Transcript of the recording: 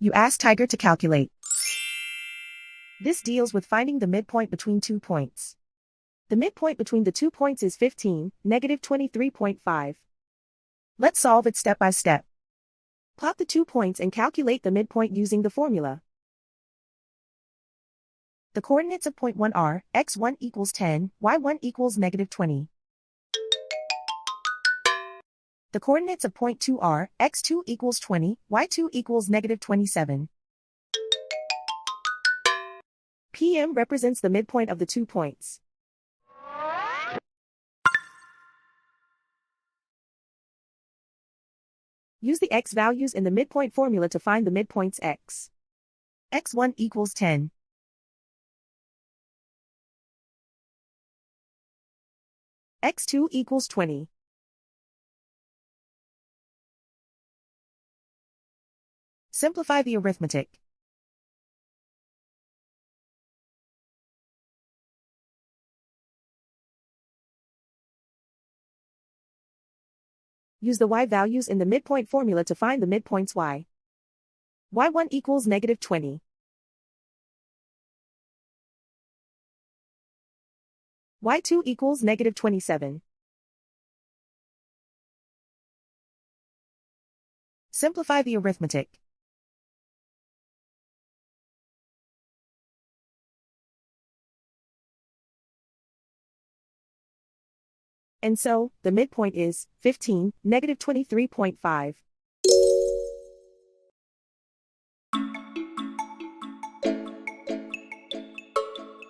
You ask Tiger to calculate. This deals with finding the midpoint between 2 points. The midpoint between the 2 points is 15, negative 23.5. Let's solve it step by step. Plot the 2 points and calculate the midpoint using the formula. The coordinates of point 1 are, x1 equals 10, y1 equals negative 20. The coordinates of point 2 are, x2 equals 20, y2 equals negative 27. PM represents the midpoint of the 2 points. Use the x values in the midpoint formula to find the midpoints x. x1 equals 10. x2 equals 20. Simplify the arithmetic. Use the y values in the midpoint formula to find the midpoints y. y1 equals negative 20. y2 equals negative 27. Simplify the arithmetic. And so, the midpoint is 15, negative 23.5.